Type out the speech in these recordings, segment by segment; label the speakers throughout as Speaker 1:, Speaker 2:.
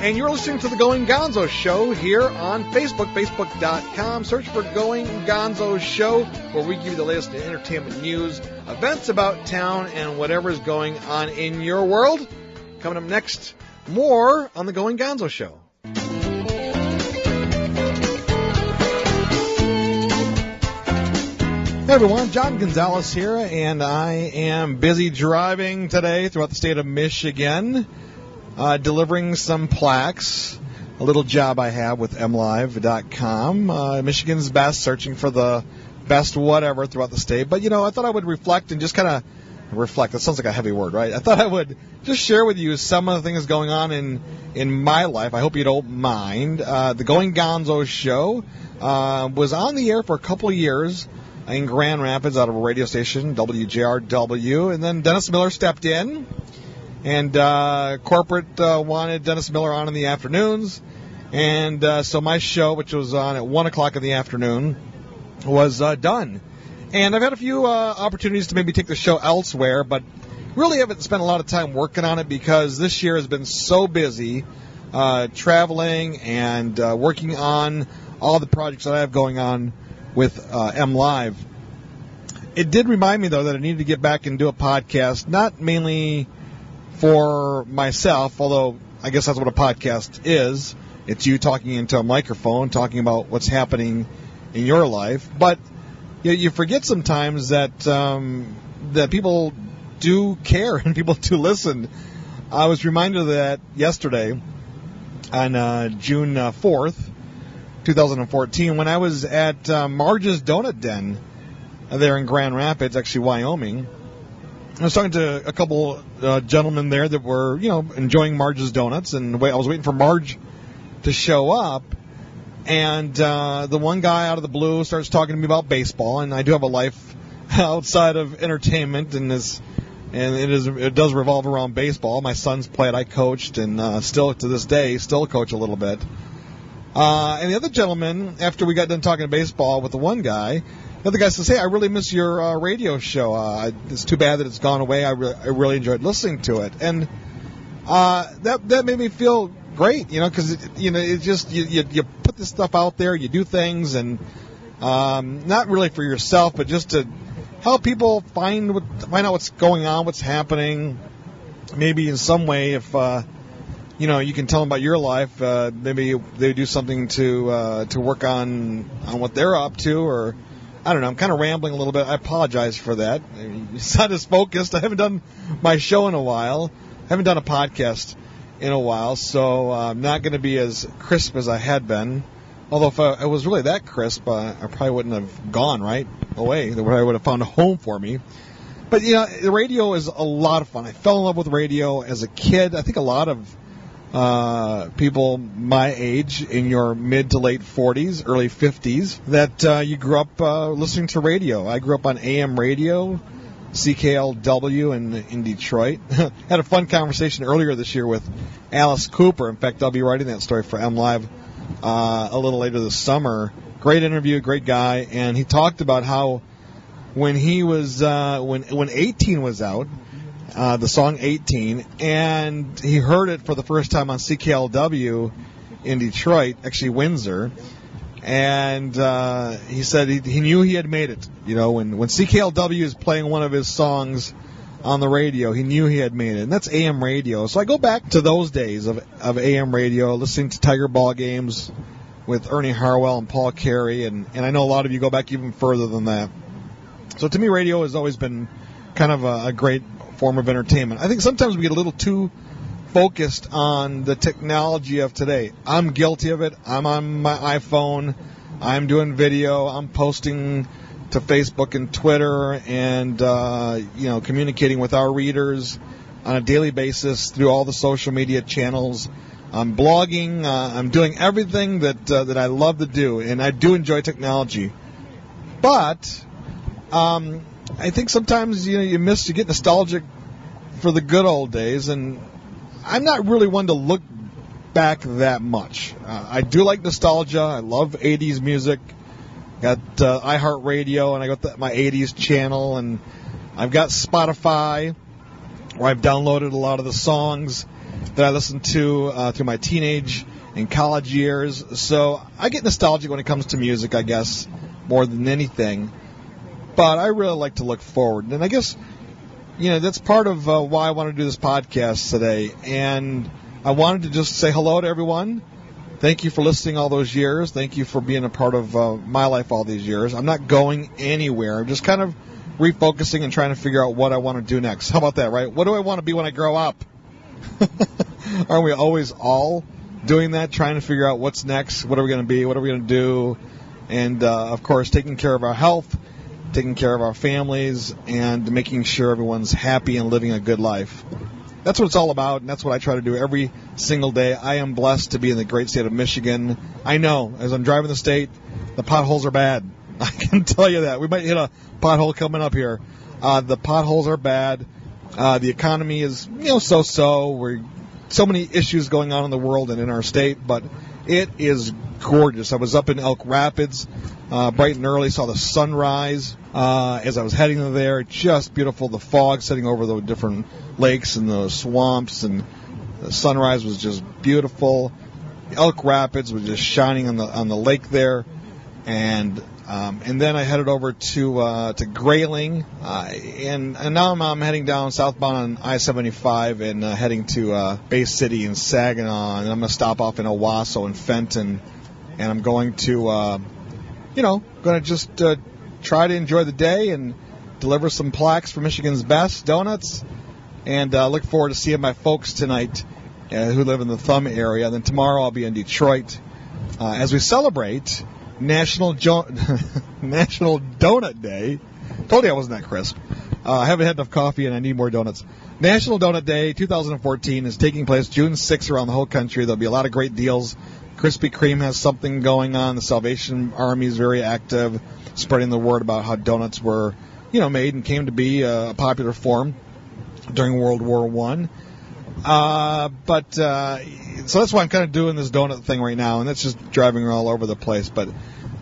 Speaker 1: And you're listening to the Going Gonzo Show here on Facebook, facebook.com. Search for Going Gonzo Show, where we give you the latest in entertainment news, events about town, and whatever is going on in your world. Coming up next, more on the Going Gonzo Show. Hey everyone, John Gonzalez here, and I am busy driving today throughout the state of Michigan. Delivering some plaques, a little job I have with mlive.com. Michigan's best, searching for the best whatever throughout the state. But, I thought I would reflect and just kind of reflect. That sounds like a heavy word, right? I thought I would just share with you some of the things going on in my life. I hope you don't mind. The Going Gonzo Show was on the air for a couple of years in Grand Rapids out of a radio station, WJRW. And then Dennis Miller stepped in. And corporate wanted Dennis Miller on in the afternoons. And so my show, which was on at 1 o'clock in the afternoon, was done. And I've had a few opportunities to maybe take the show elsewhere, but really haven't spent a lot of time working on it because this year has been so busy traveling and working on all the projects that I have going on with MLive. It did remind me, though, that I needed to get back and do a podcast, not mainly for myself, although I guess that's what a podcast is. It's you talking into a microphone, talking about what's happening in your life. But you forget sometimes that that people do care and people do listen. I was reminded of that yesterday on June 4th, 2014, when I was at Marge's Donut Den there in Grand Rapids, actually Wyoming. I was talking to a couple gentlemen there that were, enjoying Marge's Donuts, and I was waiting for Marge to show up, and the one guy out of the blue starts talking to me about baseball, and I do have a life outside of entertainment, and it does revolve around baseball. My sons played, I coached, and still to this day, still coach a little bit. And the other gentleman, after we got done talking baseball with the one guy, the other guy says, "Hey, I really miss your radio show. It's too bad that it's gone away. I really enjoyed listening to it." And that made me feel great, because it's just you put this stuff out there, you do things, and not really for yourself, but just to help people find out what's going on, what's happening. Maybe in some way, if you can tell them about your life, maybe they do something to work on what they're up to, or I don't know. I'm kind of rambling a little bit. I apologize for that. It's not as focused. I haven't done my show in a while. I haven't done a podcast in a while, so I'm not going to be as crisp as I had been. Although if I was really that crisp, I probably wouldn't have gone right away. I would have found a home for me. But, the radio is a lot of fun. I fell in love with radio as a kid. I think a lot of people my age, in your mid to late 40s, early 50s, that you grew up listening to radio. I grew up on AM radio, CKLW in Detroit. Had a fun conversation earlier this year with Alice Cooper. In fact, I'll be writing that story for MLive a little later this summer. Great interview, great guy, and he talked about how when he was when 18 was out, the song 18, and he heard it for the first time on CKLW in Detroit, actually Windsor, and he said he knew he had made it. When CKLW is playing one of his songs on the radio, he knew he had made it, and that's AM radio. So I go back to those days of AM radio, listening to Tiger ball games with Ernie Harwell and Paul Carey, and I know a lot of you go back even further than that. So to me, radio has always been kind of a great form of entertainment. I think sometimes we get a little too focused on the technology of today. I'm guilty of it. I'm on my iPhone. I'm doing video. I'm posting to Facebook and Twitter, and communicating with our readers on a daily basis through all the social media channels. I'm blogging. I'm doing everything that I love to do, and I do enjoy technology. But I think sometimes you get nostalgic for the good old days, and I'm not really one to look back that much. I do like nostalgia. I love 80s music. Got iHeartRadio, and I got my 80s channel, and I've got Spotify, where I've downloaded a lot of the songs. that I listened to through my teenage and college years. So I get nostalgic when it comes to music, I guess, more than anything. But I really like to look forward. And I guess, that's part of why I want to do this podcast today. And I wanted to just say hello to everyone. Thank you for listening all those years. Thank you for being a part of my life all these years. I'm not going anywhere. I'm just kind of refocusing and trying to figure out what I want to do next. How about that, right? What do I want to be when I grow up? Aren't we always all doing that, trying to figure out what's next? What are we going to be? What are we going to do? And, of course, taking care of our health, taking care of our families, and making sure everyone's happy and living a good life. That's what it's all about, and that's what I try to do every single day. I am blessed to be in the great state of Michigan. I know, as I'm driving the state, the potholes are bad. I can tell you that. We might hit a pothole coming up here. The potholes are bad. The economy is, so-so. We're so many issues going on in the world and in our state, but it is gorgeous. I was up in Elk Rapids bright and early, saw the sunrise as I was heading there. Just beautiful. The fog setting over the different lakes and the swamps, and the sunrise was just beautiful. Elk Rapids was just shining on the lake there, and then I headed over to Grayling, and now I'm heading down southbound on I-75 and heading to Bay City and Saginaw, and I'm going to stop off in Owasso and Fenton, and I'm going to, going to just try to enjoy the day and deliver some plaques for Michigan's Best Donuts, and look forward to seeing my folks tonight who live in the Thumb area. And then tomorrow I'll be in Detroit as we celebrate National Donut Day. Told you I wasn't that crisp. I haven't had enough coffee and I need more donuts. National Donut Day 2014 is taking place June 6th around the whole country. There'll be a lot of great deals. Krispy Kreme has something going on. The Salvation Army is very active, spreading the word about how donuts were, made and came to be a popular form during World War I. So that's why I'm kind of doing this donut thing right now, and that's just driving all over the place. But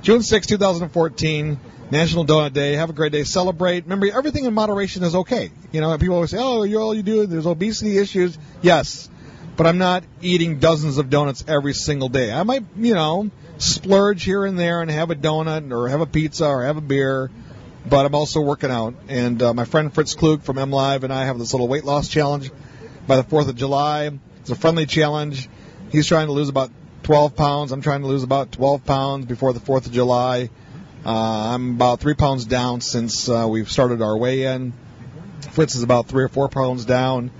Speaker 1: June 6, 2014, National Donut Day. Have a great day. Celebrate. Remember, everything in moderation is okay. People always say, all you do, there's obesity issues. Yes, but I'm not eating dozens of donuts every single day. I might, splurge here and there and have a donut or have a pizza or have a beer, but I'm also working out. And my friend Fritz Klug from MLive and I have this little weight loss challenge by the 4th of July. It's a friendly challenge. He's trying to lose about 12 pounds. I'm trying to lose about 12 pounds before the 4th of July. I'm about 3 pounds down since we've started our weigh-in. Fritz is about 3 or 4 pounds down.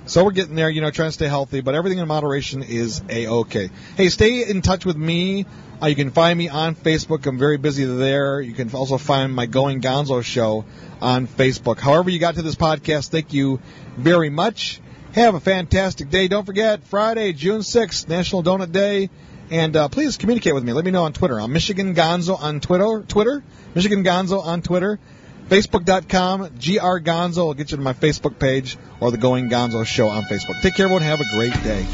Speaker 1: So we're getting there, trying to stay healthy, but everything in moderation is A-okay. Hey, stay in touch with me. You can find me on Facebook. I'm very busy there. You can also find my Gonzo Show on Facebook. However you got to this podcast, thank you very much. Have a fantastic day. Don't forget, Friday, June 6th, National Donut Day. And please communicate with me. Let me know on Twitter. I'm Michigan Gonzo on Twitter. Michigan Gonzo on Twitter. Facebook.com, GR Gonzo will get you to my Facebook page or the Going Gonzo Show on Facebook. Take care, everyone. Have a great day.